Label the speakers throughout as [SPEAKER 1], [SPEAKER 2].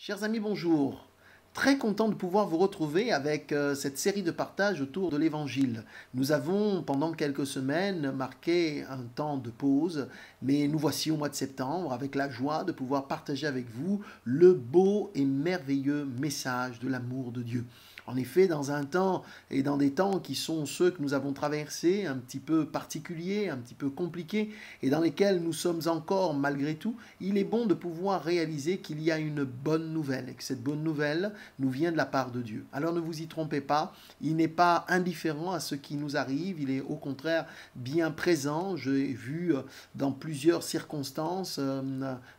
[SPEAKER 1] Chers amis, bonjour. Très content de pouvoir vous retrouver avec cette série de partages autour de l'Évangile. Nous avons, pendant quelques semaines, marqué un temps de pause, mais nous voici au mois de septembre avec la joie de pouvoir partager avec vous le beau et merveilleux message de l'amour de Dieu. En effet, dans un temps et dans des temps qui sont ceux que nous avons traversés, un petit peu particuliers, un petit peu compliqués, et dans lesquels nous sommes encore malgré tout, il est bon de pouvoir réaliser qu'il y a une bonne nouvelle, et que cette bonne nouvelle nous vient de la part de Dieu. Alors ne vous y trompez pas, il n'est pas indifférent à ce qui nous arrive, il est au contraire bien présent. J'ai vu dans plusieurs circonstances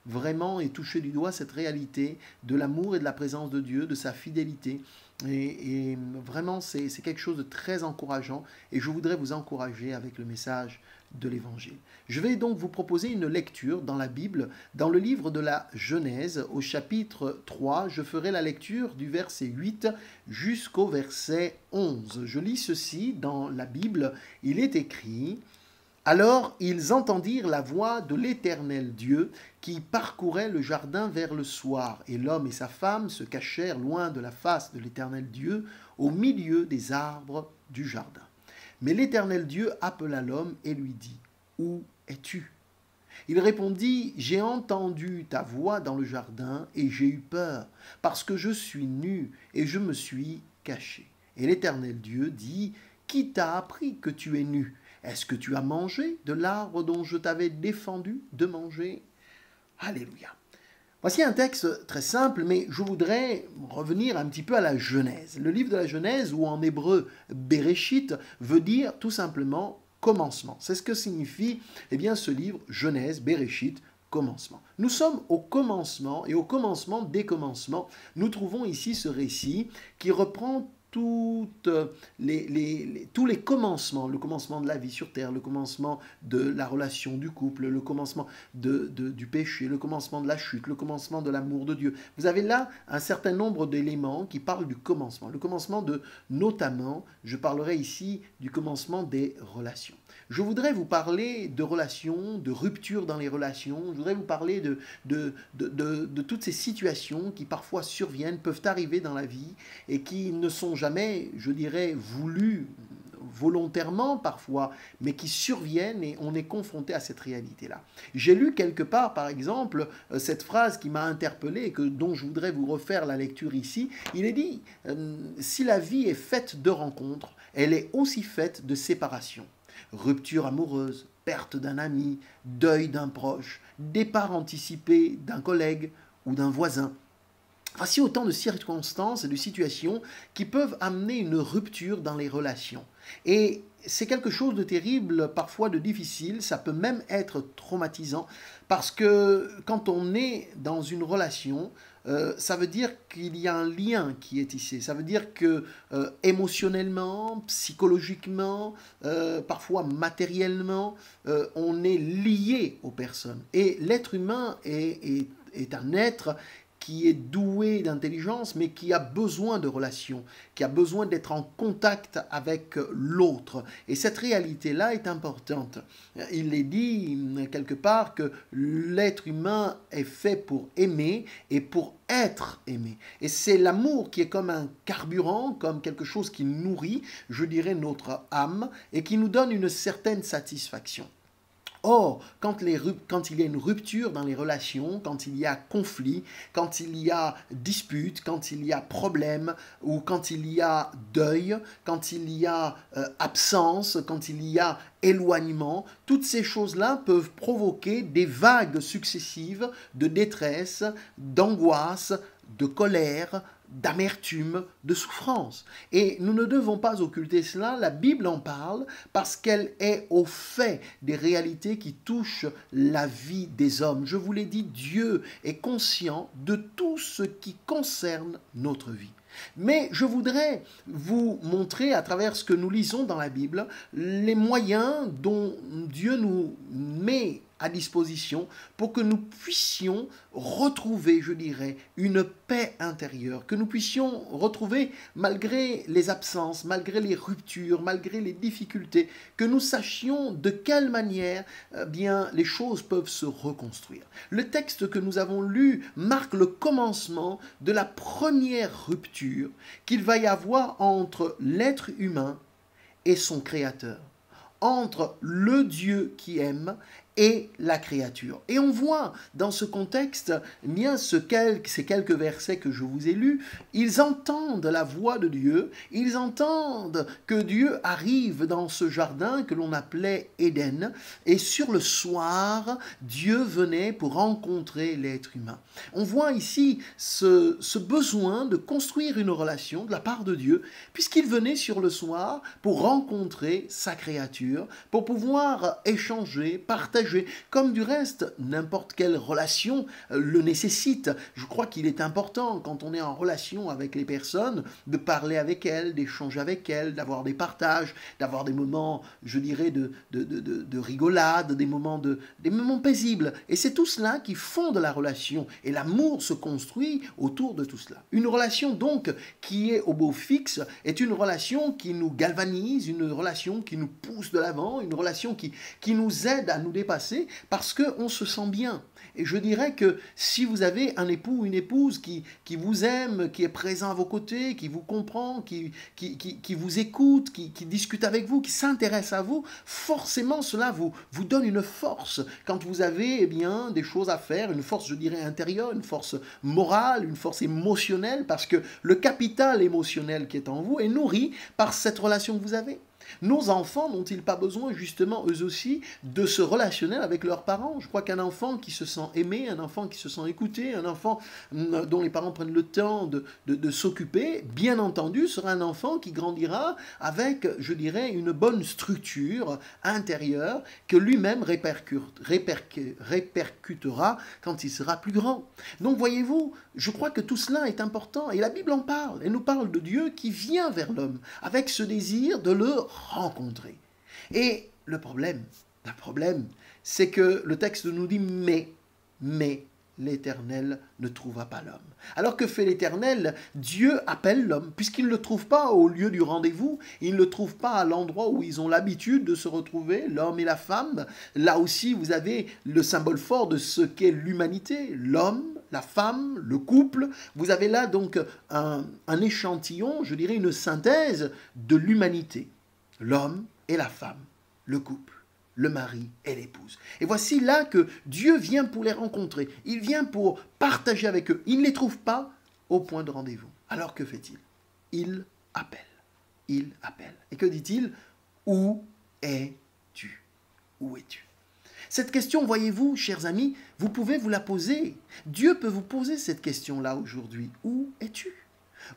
[SPEAKER 1] vraiment et toucher du doigt cette réalité de l'amour et de la présence de Dieu, de sa fidélité. Et vraiment, c'est quelque chose de très encourageant et je voudrais vous encourager avec le message de l'Évangile. Je vais donc vous proposer une lecture dans la Bible, dans le livre de la Genèse, au chapitre 3. Je ferai la lecture du verset 8 jusqu'au verset 11. Je lis ceci dans la Bible. Il est écrit: alors ils entendirent la voix de l'Éternel Dieu qui parcourait le jardin vers le soir, et l'homme et sa femme se cachèrent loin de la face de l'Éternel Dieu, au milieu des arbres du jardin. Mais l'Éternel Dieu appela l'homme et lui dit: où es-tu? Il répondit: j'ai entendu ta voix dans le jardin, et j'ai eu peur, parce que je suis nu, et je me suis caché. Et l'Éternel Dieu dit: qui t'a appris que tu es nu? Est-ce que tu as mangé de l'arbre dont je t'avais défendu de manger? Alléluia. Voici un texte très simple, mais je voudrais revenir un petit peu à la Genèse. Le livre de la Genèse, ou en hébreu Bereshit, veut dire tout simplement commencement. C'est ce que signifie ce livre Genèse, Bereshit, commencement. Nous sommes au commencement, et au commencement des commencements, nous trouvons ici ce récit qui reprend tous les commencements, le commencement de la vie sur terre, le commencement de la relation du couple, le commencement du péché, le commencement de la chute, le commencement de l'amour de Dieu. Vous avez là un certain nombre d'éléments qui parlent du commencement. Le commencement notamment, je parlerai ici du commencement des relations. Je voudrais vous parler de relations, de rupture dans les relations. Je voudrais vous parler de toutes ces situations qui parfois surviennent, peuvent arriver dans la vie et qui ne sont jamais, je dirais, voulues volontairement parfois, mais qui surviennent et on est confronté à cette réalité-là. J'ai lu quelque part, par exemple, cette phrase qui m'a interpellé et dont je voudrais vous refaire la lecture ici. Il est dit, si la vie est faite de rencontres, elle est aussi faite de séparations. Rupture amoureuse, perte d'un ami, deuil d'un proche, départ anticipé d'un collègue ou d'un voisin. Voici autant de circonstances et de situations qui peuvent amener une rupture dans les relations. Et c'est quelque chose de terrible, parfois de difficile, ça peut même être traumatisant, parce que quand on est dans une relation, ça veut dire qu'il y a un lien qui est tissé. Ça veut dire que émotionnellement, psychologiquement, parfois matériellement, on est lié aux personnes. Et l'être humain est un être qui est doué d'intelligence, mais qui a besoin de relations, qui a besoin d'être en contact avec l'autre. Et cette réalité-là est importante. Il est dit quelque part que l'être humain est fait pour aimer et pour être aimé. Et c'est l'amour qui est comme un carburant, comme quelque chose qui nourrit, je dirais, notre âme et qui nous donne une certaine satisfaction. Or, quand il y a une rupture dans les relations, quand il y a conflit, quand il y a dispute, quand il y a problème, ou quand il y a deuil, quand il y a absence, quand il y a éloignement, toutes ces choses-là peuvent provoquer des vagues successives de détresse, d'angoisse, de colère, d'amertume, de souffrance. Et nous ne devons pas occulter cela, la Bible en parle parce qu'elle est au fait des réalités qui touchent la vie des hommes. Je vous l'ai dit, Dieu est conscient de tout ce qui concerne notre vie. Mais je voudrais vous montrer à travers ce que nous lisons dans la Bible les moyens dont Dieu nous met à disposition pour que nous puissions retrouver, je dirais, une paix intérieure, que nous puissions retrouver, malgré les absences, malgré les ruptures, malgré les difficultés, que nous sachions de quelle manière bien les choses peuvent se reconstruire. Le texte que nous avons lu marque le commencement de la première rupture qu'il va y avoir entre l'être humain et son Créateur, entre le Dieu qui aime et la créature. Et on voit dans ce contexte, eh bien, ces quelques versets que je vous ai lus, ils entendent la voix de Dieu, ils entendent que Dieu arrive dans ce jardin que l'on appelait Éden, et sur le soir, Dieu venait pour rencontrer l'être humain. On voit ici ce besoin de construire une relation de la part de Dieu, puisqu'il venait sur le soir pour rencontrer sa créature, pour pouvoir échanger, partager, comme du reste, n'importe quelle relation le nécessite. Je crois qu'il est important, quand on est en relation avec les personnes, de parler avec elles, d'échanger avec elles, d'avoir des partages, d'avoir des moments, je dirais, de rigolade, des moments paisibles. Et c'est tout cela qui fonde la relation. Et l'amour se construit autour de tout cela. Une relation donc qui est au beau fixe est une relation qui nous galvanise, une relation qui nous pousse de l'avant, une relation qui nous aide à nous dépasser parce qu'on se sent bien. Et je dirais que si vous avez un époux ou une épouse qui vous aime, qui est présent à vos côtés, qui vous comprend, qui vous écoute, qui discute avec vous, qui s'intéresse à vous, forcément cela vous donne une force quand vous avez bien des choses à faire, une force, je dirais, intérieure, une force morale, une force émotionnelle, parce que le capital émotionnel qui est en vous est nourri par cette relation que vous avez. Nos enfants n'ont-ils pas besoin justement eux aussi de se relationner avec leurs parents? Je crois qu'un enfant qui se sent aimé, un enfant qui se sent écouté, un enfant dont les parents prennent le temps de s'occuper, bien entendu sera un enfant qui grandira avec, je dirais, une bonne structure intérieure que lui-même répercutera quand il sera plus grand. Donc voyez-vous, je crois que tout cela est important et la Bible en parle. Elle nous parle de Dieu qui vient vers l'homme avec ce désir de le rencontrer. Et le problème, c'est que le texte nous dit mais l'Éternel ne trouva pas l'homme. Alors que fait l'Éternel? Dieu appelle l'homme, puisqu'il ne le trouve pas au lieu du rendez-vous, il ne le trouve pas à l'endroit où ils ont l'habitude de se retrouver, l'homme et la femme. Là aussi, vous avez le symbole fort de ce qu'est l'humanité, l'homme, la femme, le couple. Vous avez là donc un échantillon, je dirais une synthèse de l'humanité. L'homme et la femme, le couple, le mari et l'épouse. Et voici là que Dieu vient pour les rencontrer. Il vient pour partager avec eux. Il ne les trouve pas au point de rendez-vous. Alors que fait-il? Il appelle. Il appelle. Et que dit-il? Où es-tu? Où es-tu? Cette question, voyez-vous, chers amis, vous pouvez vous la poser. Dieu peut vous poser cette question-là aujourd'hui. Où es-tu?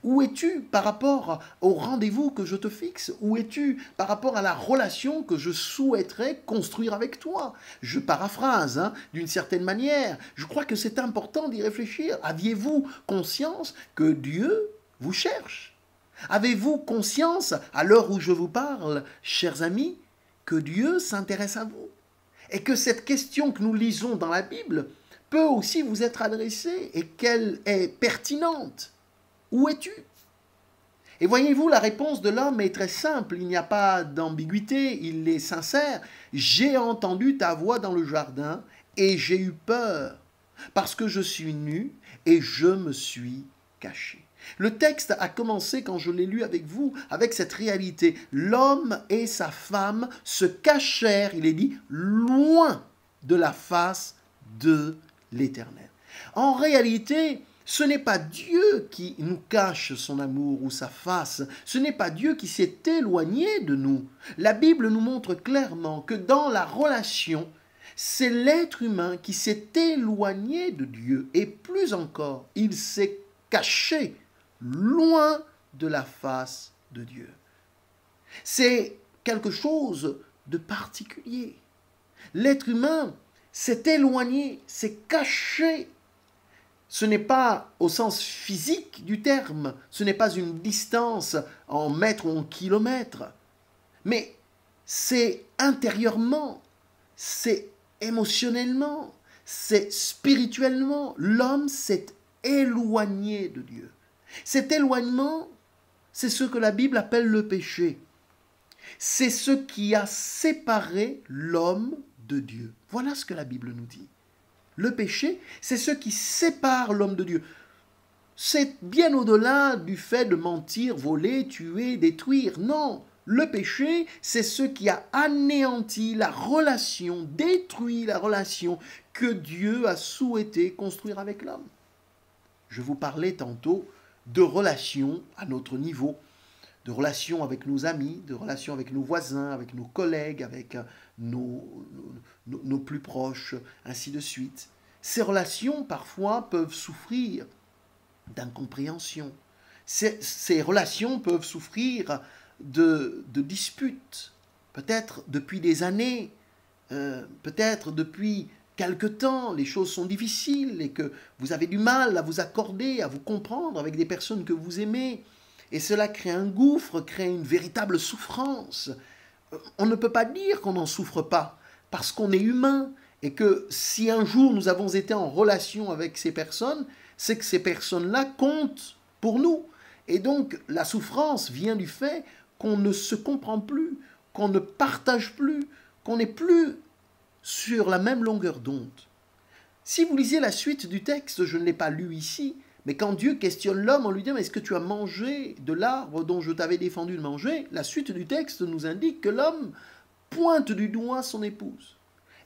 [SPEAKER 1] Où es-tu par rapport au rendez-vous que je te fixe? Où es-tu par rapport à la relation que je souhaiterais construire avec toi? Je paraphrase d'une certaine manière. Je crois que c'est important d'y réfléchir. Aviez-vous conscience que Dieu vous cherche? Avez-vous conscience, à l'heure où je vous parle, chers amis, que Dieu s'intéresse à vous? Et que cette question que nous lisons dans la Bible peut aussi vous être adressée et qu'elle est pertinente. Où es-tu? Et voyez-vous, la réponse de l'homme est très simple, il n'y a pas d'ambiguïté, il est sincère. J'ai entendu ta voix dans le jardin et j'ai eu peur, parce que je suis nu et je me suis caché. Le texte a commencé, quand je l'ai lu avec vous, avec cette réalité. L'homme et sa femme se cachèrent, il est dit, loin de la face de l'Éternel. En réalité, ce n'est pas Dieu qui nous cache son amour ou sa face. Ce n'est pas Dieu qui s'est éloigné de nous. La Bible nous montre clairement que dans la relation, c'est l'être humain qui s'est éloigné de Dieu. Et plus encore, il s'est caché loin de la face de Dieu. C'est quelque chose de particulier. L'être humain s'est éloigné, s'est caché. Ce n'est pas au sens physique du terme, ce n'est pas une distance en mètres ou en kilomètres, mais c'est intérieurement, c'est émotionnellement, c'est spirituellement. L'homme s'est éloigné de Dieu. Cet éloignement, c'est ce que la Bible appelle le péché. C'est ce qui a séparé l'homme de Dieu. Voilà ce que la Bible nous dit. Le péché, c'est ce qui sépare l'homme de Dieu. C'est bien au-delà du fait de mentir, voler, tuer, détruire. Non, le péché, c'est ce qui a anéanti la relation, détruit la relation que Dieu a souhaité construire avec l'homme. Je vous parlais tantôt de relations à notre niveau, de relations avec nos amis, de relations avec nos voisins, avec nos collègues, avec nos plus proches, ainsi de suite. Ces relations, parfois, peuvent souffrir d'incompréhension. Ces relations peuvent souffrir de disputes, peut-être depuis des années, peut-être depuis quelque temps, les choses sont difficiles et que vous avez du mal à vous accorder, à vous comprendre avec des personnes que vous aimez. Et cela crée un gouffre, crée une véritable souffrance. On ne peut pas dire qu'on n'en souffre pas, parce qu'on est humain, et que si un jour nous avons été en relation avec ces personnes, c'est que ces personnes-là comptent pour nous. Et donc la souffrance vient du fait qu'on ne se comprend plus, qu'on ne partage plus, qu'on n'est plus sur la même longueur d'onde. Si vous lisez la suite du texte, je ne l'ai pas lu ici, mais quand Dieu questionne l'homme en lui disant « Est-ce que tu as mangé de l'arbre dont je t'avais défendu de manger ?» La suite du texte nous indique que l'homme pointe du doigt son épouse.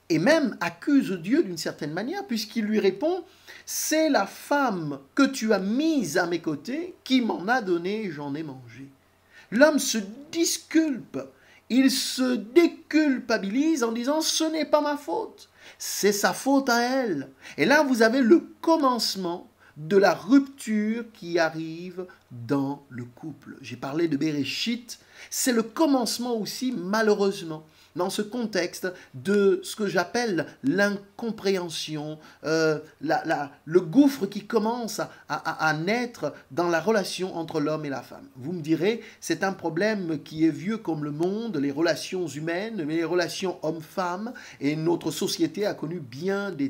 [SPEAKER 1] Et même accuse Dieu d'une certaine manière, puisqu'il lui répond « C'est la femme que tu as mise à mes côtés qui m'en a donné, j'en ai mangé. » L'homme se disculpe, il se déculpabilise en disant « Ce n'est pas ma faute, c'est sa faute à elle. » Et là, vous avez le commencement de la rupture qui arrive dans le couple. J'ai parlé de Béréchit, c'est le commencement aussi, malheureusement, dans ce contexte de ce que j'appelle l'incompréhension, le gouffre qui commence à naître dans la relation entre l'homme et la femme. Vous me direz, c'est un problème qui est vieux comme le monde, les relations humaines, mais les relations homme-femme, et notre société a connu bien des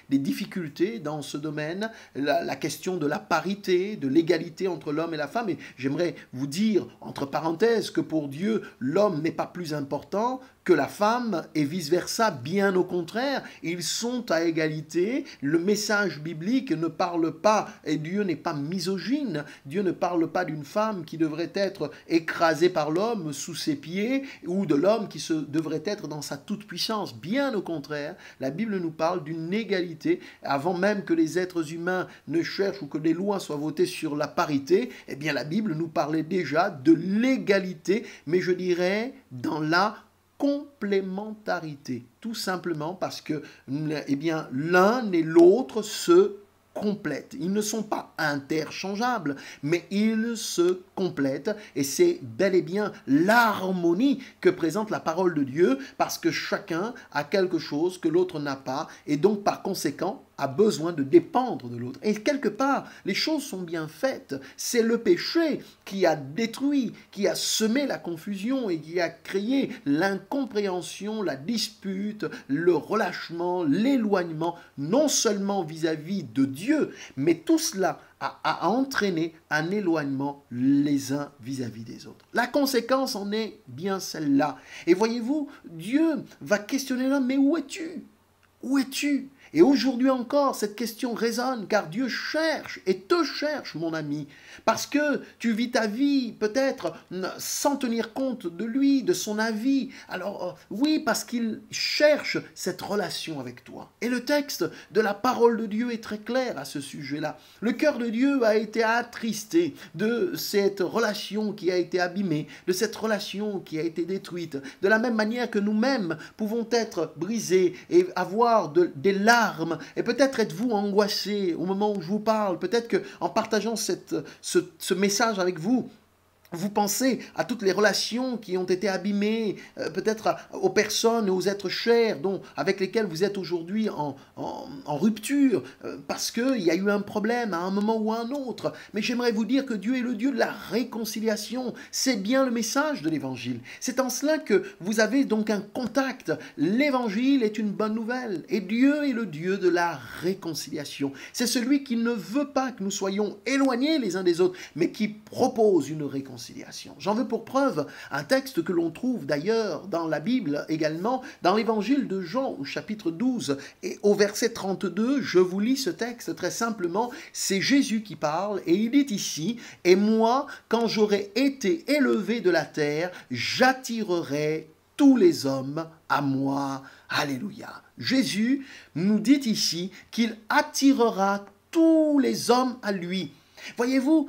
[SPEAKER 1] difficultés dans ce domaine, la question de la parité, de l'égalité entre l'homme et la femme, et j'aimerais vous dire, entre parenthèses, que pour Dieu, l'homme n'est pas plus important que la femme et vice-versa, bien au contraire, ils sont à égalité. Le message biblique ne parle pas, et Dieu n'est pas misogyne, Dieu ne parle pas d'une femme qui devrait être écrasée par l'homme sous ses pieds, ou de l'homme qui devrait être dans sa toute-puissance. Bien au contraire, la Bible nous parle d'une égalité, avant même que les êtres humains ne cherchent ou que des lois soient votées sur la parité, eh bien la Bible nous parlait déjà de l'égalité, mais je dirais dans la complémentarité, tout simplement parce que eh bien, l'un et l'autre se complètent. Ils ne sont pas interchangeables, mais ils se complètent et c'est bel et bien l'harmonie que présente la parole de Dieu parce que chacun a quelque chose que l'autre n'a pas et donc par conséquent a besoin de dépendre de l'autre. Et quelque part, les choses sont bien faites. C'est le péché qui a détruit, qui a semé la confusion et qui a créé l'incompréhension, la dispute, le relâchement, l'éloignement, non seulement vis-à-vis de Dieu, mais tout cela a entraîné un éloignement les uns vis-à-vis des autres. La conséquence en est bien celle-là. Et voyez-vous, Dieu va questionner l'homme, mais où es-tu? Où es-tu? Et aujourd'hui encore, cette question résonne, car Dieu cherche et te cherche, mon ami, parce que tu vis ta vie peut-être sans tenir compte de lui, de son avis. Alors oui, parce qu'il cherche cette relation avec toi. Et le texte de la parole de Dieu est très clair à ce sujet-là. Le cœur de Dieu a été attristé de cette relation qui a été abîmée, de cette relation qui a été détruite, de la même manière que nous-mêmes pouvons être brisés et avoir des larmes. Et peut-être êtes-vous angoissé au moment où je vous parle. Peut-être qu'en partageant ce message avec vous, Vous pensez à toutes les relations qui ont été abîmées, peut-être aux personnes, aux êtres chers avec lesquels vous êtes aujourd'hui en rupture, parce qu'il y a eu un problème à un moment ou à un autre. Mais j'aimerais vous dire que Dieu est le Dieu de la réconciliation. C'est bien le message de l'Évangile. C'est en cela que vous avez donc un contact. L'Évangile est une bonne nouvelle. Et Dieu est le Dieu de la réconciliation. C'est celui qui ne veut pas que nous soyons éloignés les uns des autres, mais qui propose une réconciliation. J'en veux pour preuve un texte que l'on trouve d'ailleurs dans la Bible également, dans l'évangile de Jean au chapitre 12 et au verset 32, je vous lis ce texte très simplement, c'est Jésus qui parle et il dit ici, « Et moi, quand j'aurai été élevé de la terre, j'attirerai tous les hommes à moi. » Alléluia. Jésus nous dit ici qu'il attirera tous les hommes à lui. Voyez-vous,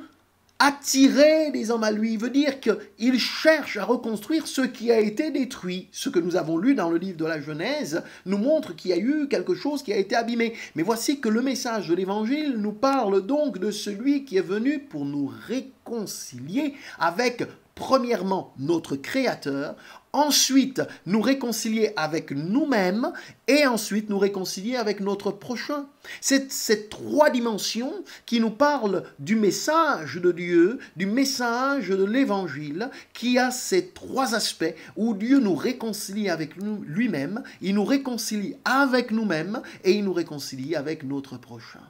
[SPEAKER 1] attirer les hommes à lui veut dire qu'il cherche à reconstruire ce qui a été détruit. Ce que nous avons lu dans le livre de la Genèse nous montre qu'il y a eu quelque chose qui a été abîmé. Mais voici que le message de l'Évangile nous parle donc de celui qui est venu pour nous réconcilier avec, premièrement, notre Créateur, ensuite nous réconcilier avec nous-mêmes et ensuite nous réconcilier avec notre prochain. C'est ces trois dimensions qui nous parlent du message de Dieu, du message de l'Évangile, qui a ces trois aspects où Dieu nous réconcilie avec lui-même, il nous réconcilie avec nous-mêmes et il nous réconcilie avec notre prochain.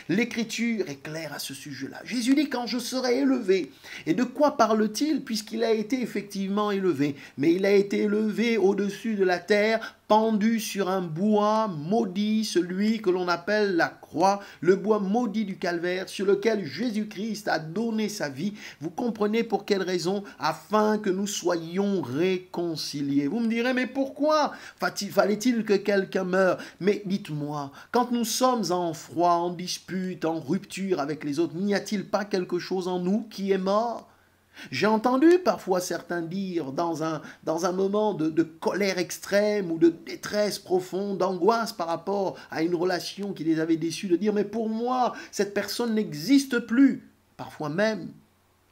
[SPEAKER 1] L'Écriture est claire à ce sujet-là. Jésus dit « quand je serai élevé ». Et de quoi parle-t-il puisqu'il a été effectivement élevé? Mais il a été élevé au-dessus de la terre, pendu sur un bois maudit, celui que l'on appelle la croix, le bois maudit du calvaire, sur lequel Jésus-Christ a donné sa vie. Vous comprenez pour quelle raison? Afin que nous soyons réconciliés. Vous me direz, mais pourquoi fallait-il que quelqu'un meure? Mais dites-moi, quand nous sommes en froid, en dispute, en rupture avec les autres, n'y a-t-il pas quelque chose en nous qui est mort? J'ai entendu parfois certains dire dans un moment de colère extrême ou de détresse profonde, d'angoisse par rapport à une relation qui les avait déçus, de dire « mais pour moi, cette personne n'existe plus ». Parfois même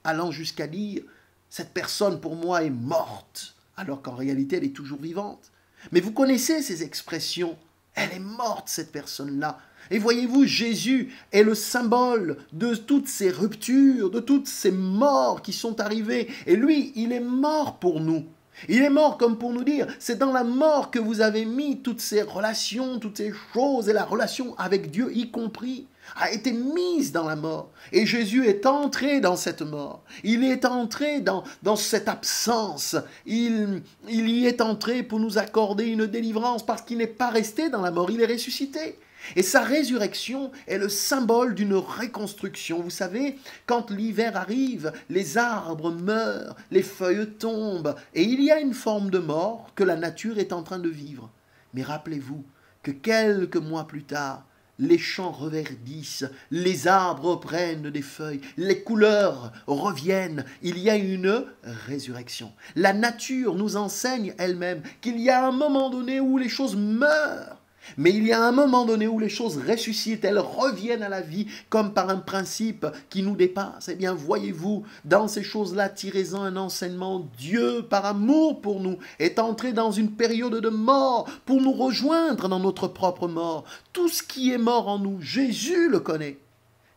[SPEAKER 1] allant jusqu'à dire « cette personne pour moi est morte », alors qu'en réalité elle est toujours vivante. Mais vous connaissez ces expressions, elle est morte cette personne-là. Et voyez-vous, Jésus est le symbole de toutes ces ruptures, de toutes ces morts qui sont arrivées. Et lui, il est mort pour nous. Il est mort comme pour nous dire, c'est dans la mort que vous avez mis toutes ces relations, toutes ces choses, et la relation avec Dieu y compris a été mise dans la mort. Et Jésus est entré dans cette mort. Il est entré dans cette absence. Il y est entré pour nous accorder une délivrance parce qu'il n'est pas resté dans la mort, il est ressuscité. Et sa résurrection est le symbole d'une reconstruction. Vous savez, quand l'hiver arrive, les arbres meurent, les feuilles tombent, et il y a une forme de mort que la nature est en train de vivre. Mais rappelez-vous que quelques mois plus tard, les champs reverdissent, les arbres reprennent des feuilles, les couleurs reviennent, il y a une résurrection. La nature nous enseigne elle-même qu'il y a un moment donné où les choses meurent. Mais il y a un moment donné où les choses ressuscitent, elles reviennent à la vie comme par un principe qui nous dépasse. Eh bien, voyez-vous, dans ces choses-là, tirez-en un enseignement. Dieu, par amour pour nous, est entré dans une période de mort pour nous rejoindre dans notre propre mort. Tout ce qui est mort en nous, Jésus le connaît.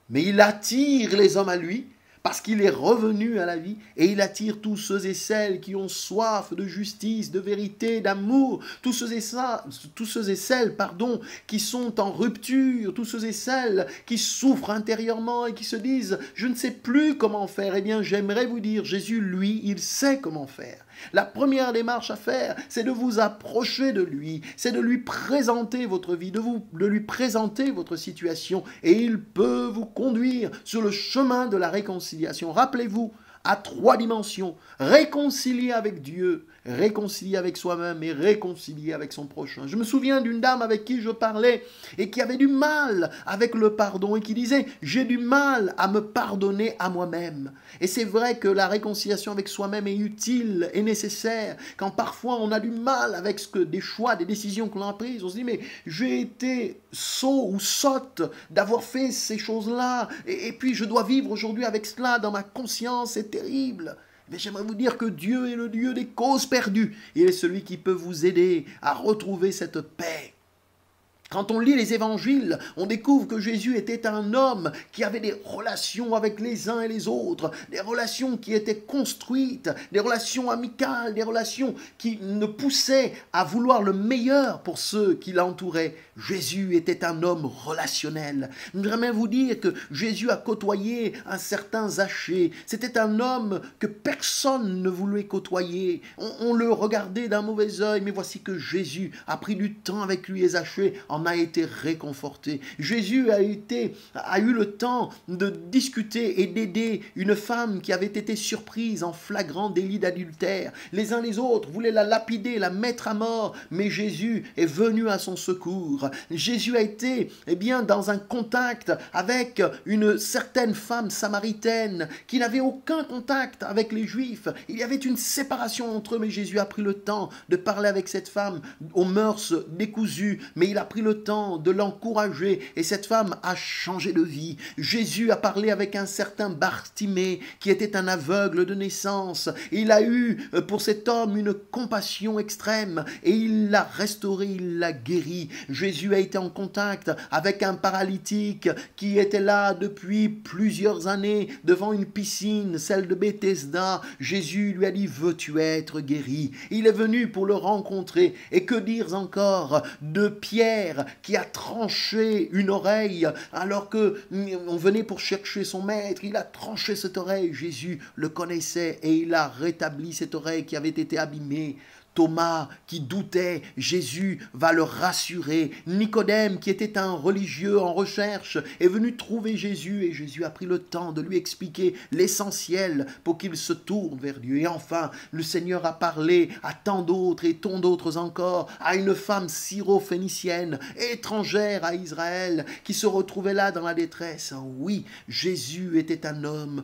[SPEAKER 1] Mais il attire les hommes à lui, parce qu'il est revenu à la vie et il attire tous ceux et celles qui ont soif de justice, de vérité, d'amour, tous ceux et celles qui sont en rupture, tous ceux et celles qui souffrent intérieurement et qui se disent « je ne sais plus comment faire ». Eh bien, j'aimerais vous dire, Jésus, lui, il sait comment faire. La première démarche à faire, c'est de vous approcher de lui, c'est de lui présenter votre vie, de lui présenter votre situation, et il peut vous conduire sur le chemin de la réconciliation. Rappelez-vous, à trois dimensions, réconcilier avec Dieu, réconcilier avec soi-même et réconcilier avec son prochain. Je me souviens d'une dame avec qui je parlais et qui avait du mal avec le pardon et qui disait « j'ai du mal à me pardonner à moi-même ». Et c'est vrai que la réconciliation avec soi-même est utile et nécessaire quand parfois on a du mal avec des choix, des décisions que l'on a prises. On se dit « mais j'ai été sot ou sotte d'avoir fait ces choses-là et puis je dois vivre aujourd'hui avec cela dans ma conscience, c'est terrible ». Mais j'aimerais vous dire que Dieu est le Dieu des causes perdues. Il est celui qui peut vous aider à retrouver cette paix. Quand on lit les évangiles, on découvre que Jésus était un homme qui avait des relations avec les uns et les autres, des relations qui étaient construites, des relations amicales, des relations qui nous poussaient à vouloir le meilleur pour ceux qui l'entouraient. Jésus était un homme relationnel. J'aimerais même vous dire que Jésus a côtoyé un certain Zachée. C'était un homme que personne ne voulait côtoyer. On le regardait d'un mauvais œil, mais voici que Jésus a pris du temps avec lui et Zachée en a été réconforté. Jésus a eu le temps de discuter et d'aider une femme qui avait été surprise en flagrant délit d'adultère. Les uns les autres voulaient la lapider, la mettre à mort, mais Jésus est venu à son secours. Jésus a été, dans un contact avec une certaine femme samaritaine qui n'avait aucun contact avec les Juifs. Il y avait une séparation entre eux, mais Jésus a pris le temps de parler avec cette femme aux mœurs décousues, mais il a pris le temps de l'encourager et cette femme a changé de vie. Jésus a parlé avec un certain Bartimée qui était un aveugle de naissance. Il a eu pour cet homme une compassion extrême et il l'a restauré, il l'a guéri. Jésus a été en contact avec un paralytique qui était là depuis plusieurs années devant une piscine, celle de Bethesda. Jésus lui a dit: veux-tu être guéri? Il est venu pour le rencontrer. Et que dire encore de Pierre qui a tranché une oreille alors que on venait pour chercher son maître. Il a tranché cette oreille. Jésus le connaissait et il a rétabli cette oreille qui avait été abîmée. Thomas qui doutait, Jésus va le rassurer. Nicodème qui était un religieux en recherche est venu trouver Jésus et Jésus a pris le temps de lui expliquer l'essentiel pour qu'il se tourne vers Dieu. Et enfin, le Seigneur a parlé à tant d'autres et tant d'autres encore, à une femme syro-phénicienne, étrangère à Israël, qui se retrouvait là dans la détresse. Oui, Jésus était un homme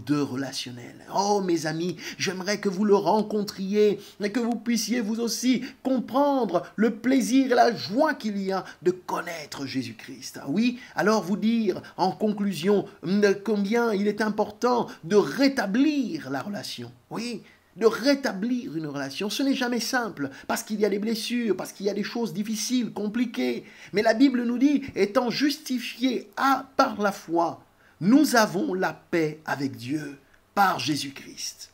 [SPEAKER 1] de relationnel. Oh mes amis, j'aimerais que vous le rencontriez et que vous puissiez vous aussi comprendre le plaisir et la joie qu'il y a de connaître Jésus-Christ. Oui, alors vous dire en conclusion combien il est important de rétablir la relation. Oui, de rétablir une relation. Ce n'est jamais simple, parce qu'il y a des blessures, parce qu'il y a des choses difficiles, compliquées. Mais la Bible nous dit, étant justifiés par la foi, nous avons la paix avec Dieu par Jésus-Christ.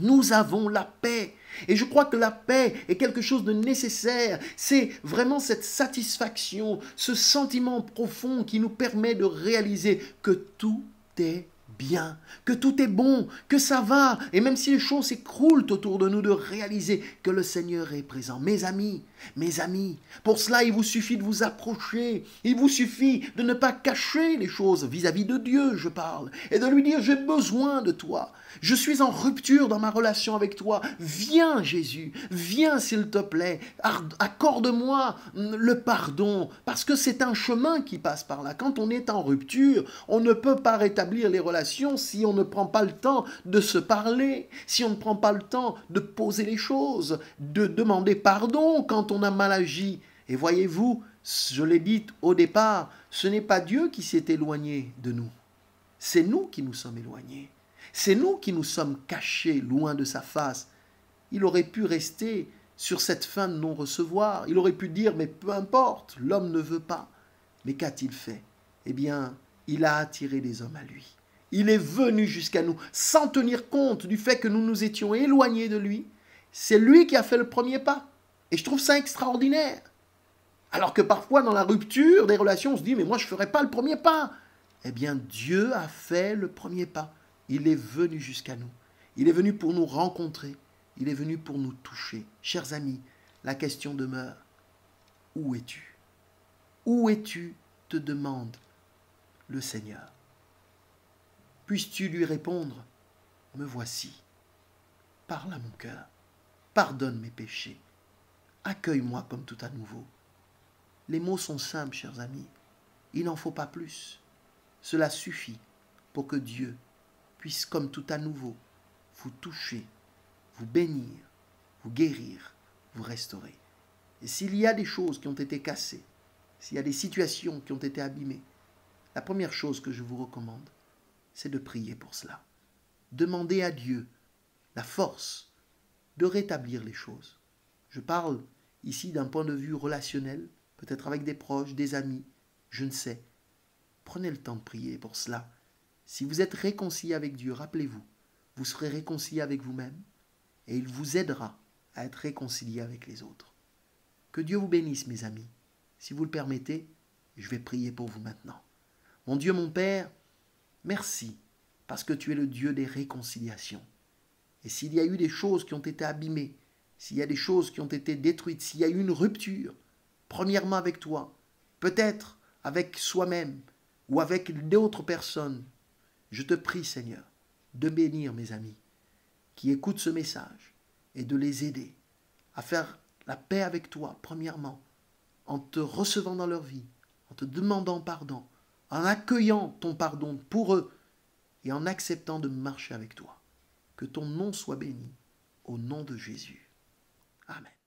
[SPEAKER 1] Nous avons la paix. Et je crois que la paix est quelque chose de nécessaire. C'est vraiment cette satisfaction, ce sentiment profond qui nous permet de réaliser que tout est bien, que tout est bon, que ça va. Et même si les choses s'écroulent autour de nous, de réaliser que le Seigneur est présent. Mes amis, pour cela, il vous suffit de vous approcher. Il vous suffit de ne pas cacher les choses vis-à-vis de Dieu, je parle. Et de lui dire, j'ai besoin de toi. Je suis en rupture dans ma relation avec toi. Viens, Jésus. Viens, s'il te plaît. Accorde-moi le pardon. Parce que c'est un chemin qui passe par là. Quand on est en rupture, on ne peut pas rétablir les relations si on ne prend pas le temps de se parler, si on ne prend pas le temps de poser les choses, de demander pardon quand on a mal agi. Et voyez-vous, je l'ai dit au départ, ce n'est pas Dieu qui s'est éloigné de nous. C'est nous qui nous sommes éloignés. C'est nous qui nous sommes cachés loin de sa face. Il aurait pu rester sur cette fin de non-recevoir. Il aurait pu dire, mais peu importe, l'homme ne veut pas. Mais qu'a-t-il fait? Eh bien, il a attiré des hommes à lui. Il est venu jusqu'à nous sans tenir compte du fait que nous nous étions éloignés de lui. C'est lui qui a fait le premier pas. Et je trouve ça extraordinaire. Alors que parfois, dans la rupture des relations, on se dit, mais moi, je ne ferai pas le premier pas. Eh bien, Dieu a fait le premier pas. Il est venu jusqu'à nous. Il est venu pour nous rencontrer. Il est venu pour nous toucher. Chers amis, la question demeure. Où es-tu? Où es-tu? Te demande le Seigneur. Puisses-tu lui répondre, me voici. Parle à mon cœur. Pardonne mes péchés. Accueille-moi comme tout à nouveau. Les mots sont simples, chers amis. Il n'en faut pas plus. Cela suffit pour que Dieu puisse, comme tout à nouveau, vous toucher, vous bénir, vous guérir, vous restaurer. Et s'il y a des choses qui ont été cassées, s'il y a des situations qui ont été abîmées, la première chose que je vous recommande, c'est de prier pour cela. Demandez à Dieu la force de rétablir les choses. Je parle ici d'un point de vue relationnel, peut-être avec des proches, des amis, je ne sais. Prenez le temps de prier pour cela. Si vous êtes réconcilié avec Dieu, rappelez-vous, vous serez réconcilié avec vous-même et il vous aidera à être réconcilié avec les autres. Que Dieu vous bénisse, mes amis. Si vous le permettez, je vais prier pour vous maintenant. Mon Dieu, mon Père, merci parce que tu es le Dieu des réconciliations. Et s'il y a eu des choses qui ont été abîmées, s'il y a des choses qui ont été détruites, s'il y a eu une rupture, premièrement avec toi, peut-être avec soi-même ou avec d'autres personnes, je te prie, Seigneur, de bénir mes amis qui écoutent ce message et de les aider à faire la paix avec toi, premièrement, en te recevant dans leur vie, en te demandant pardon, en accueillant ton pardon pour eux et en acceptant de marcher avec toi. Que ton nom soit béni, au nom de Jésus. Amen.